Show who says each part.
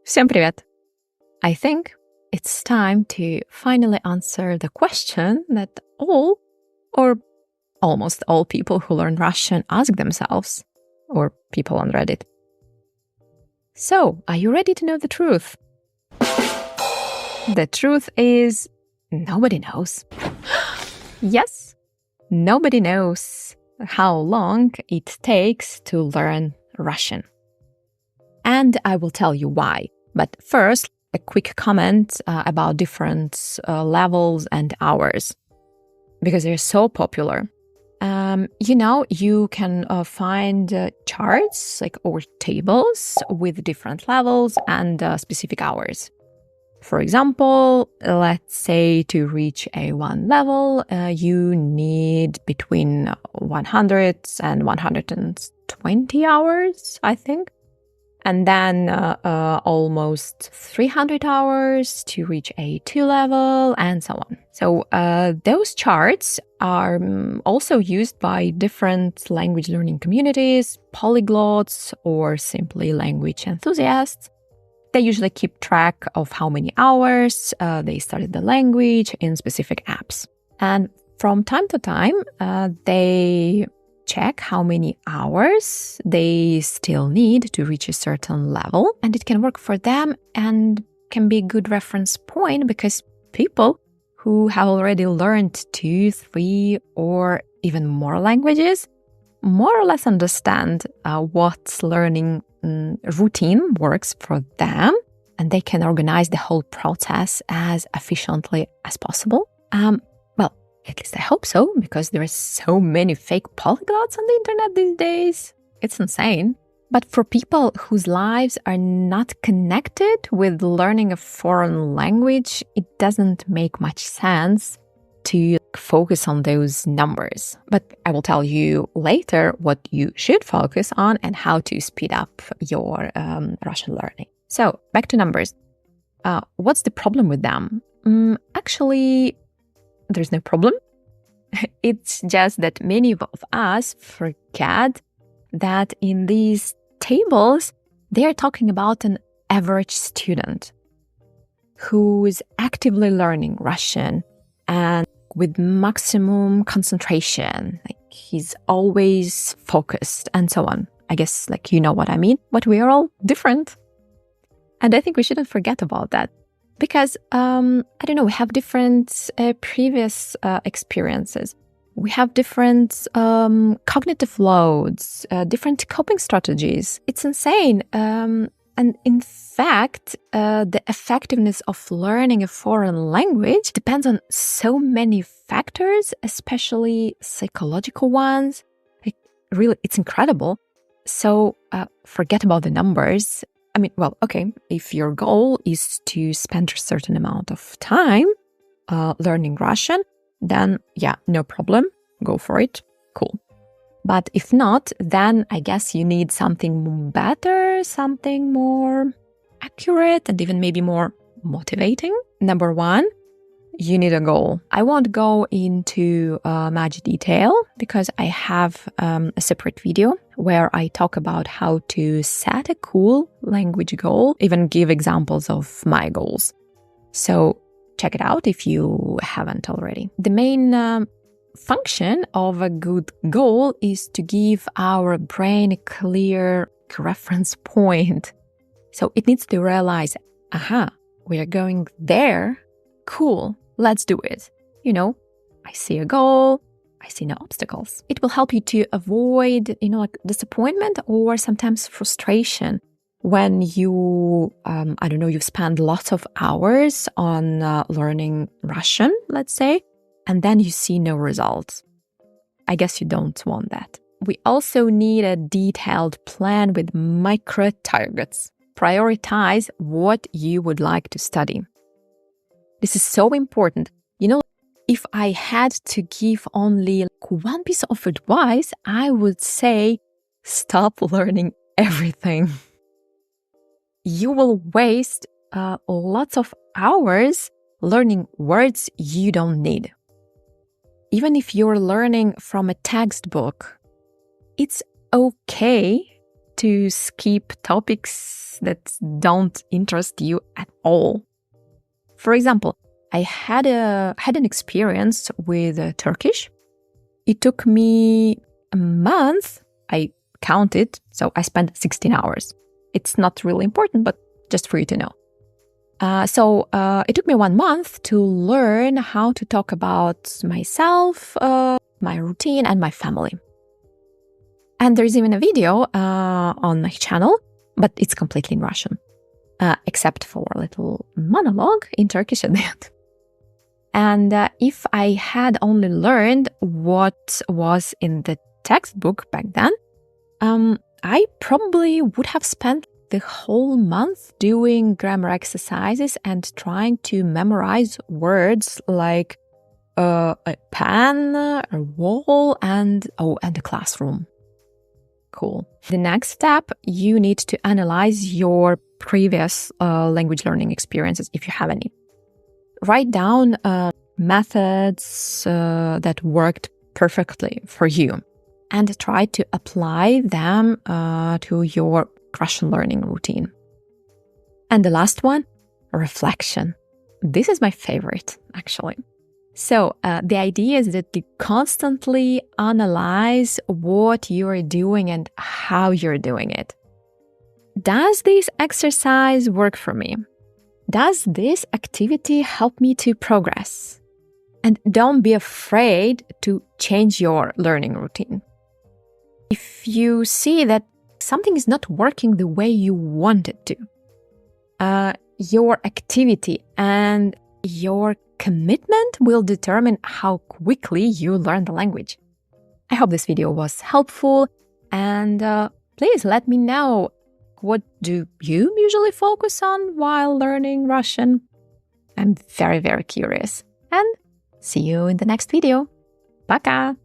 Speaker 1: Всем привет! I think it's time to finally answer the question that all or almost all people who learn Russian ask themselves, or people on Reddit. So, are you ready to know the truth? The truth is, nobody knows. Yes, nobody knows how long it takes to learn Russian. And I will tell you why. But first, a quick comment about different levels and hours, because they're so popular. You can find charts or tables with different levels and specific hours. For example, let's say to reach A1 level, you need between 100 and 120 hours, I think. And then almost 300 hours to reach A2 level, and so on. So those charts are also used by different language learning communities, polyglots, or simply language enthusiasts. They usually keep track of how many hours they studied the language in specific apps. And from time to time, they check how many hours they still need to reach a certain level, and it can work for them and can be a good reference point because people who have already learned 2, 3, or even more languages more or less understand what learning routine works for them, and they can organize the whole process as efficiently as possible. At least I hope so, because there are so many fake polyglots on the internet these days. It's insane. But for people whose lives are not connected with learning a foreign language, it doesn't make much sense to focus on those numbers. But I will tell you later what you should focus on and how to speed up your Russian learning. So back to numbers. What's the problem with them? Actually, there's no problem. It's just that many of us forget that in these tables, they're talking about an average student who is actively learning Russian and with maximum concentration. He's always focused and so on. I guess you know what I mean. But we are all different. And I think we shouldn't forget about that. Because, we have different previous experiences. We have different cognitive loads, different coping strategies. It's insane. And in fact, the effectiveness of learning a foreign language depends on so many factors, especially psychological ones. Really, it's incredible. So forget about the numbers. If your goal is to spend a certain amount of time learning Russian, then no problem, go for it, cool. But if not, then I guess you need something better, something more accurate, and even maybe more motivating. Number one, you need a goal. I won't go into much detail because I have a separate video where I talk about how to set a cool language goal, even give examples of my goals. So check it out if you haven't already. The main function of a good goal is to give our brain a clear reference point. So it needs to realize, we are going there, cool. Let's do it. I see a goal, I see no obstacles. It will help you to avoid, disappointment or sometimes frustration when you, you spend lots of hours on learning Russian, let's say, and then you see no results. I guess you don't want that. We also need a detailed plan with micro targets. Prioritize what you would like to study. This is so important. If I had to give only one piece of advice, I would say stop learning everything. You will waste lots of hours learning words you don't need. Even if you're learning from a textbook, it's okay to skip topics that don't interest you at all. For example, I had an experience with Turkish. It took me a month. I counted, so I spent 16 hours. It's not really important, but just for you to know. So it took me 1 month to learn how to talk about myself, my routine, and my family. And there's even a video on my channel, but it's completely in Russian, except for a little monologue in Turkish at the end. And if I had only learned what was in the textbook back then, I probably would have spent the whole month doing grammar exercises and trying to memorize words like a pen, a wall, and a classroom. Cool. The next step, you need to analyze your previous language learning experiences, if you have any. Write down methods that worked perfectly for you and try to apply them to your Russian learning routine. And the last one, reflection. This is my favorite, actually. So the idea is that you constantly analyze what you are doing and how you're doing it. Does this exercise work for me? Does this activity help me to progress? And don't be afraid to change your learning routine. If you see that something is not working the way you want it to, your activity and your commitment will determine how quickly you learn the language. I hope this video was helpful, and please let me know, what do you usually focus on while learning Russian? I'm very, very curious. And see you in the next video. Пока!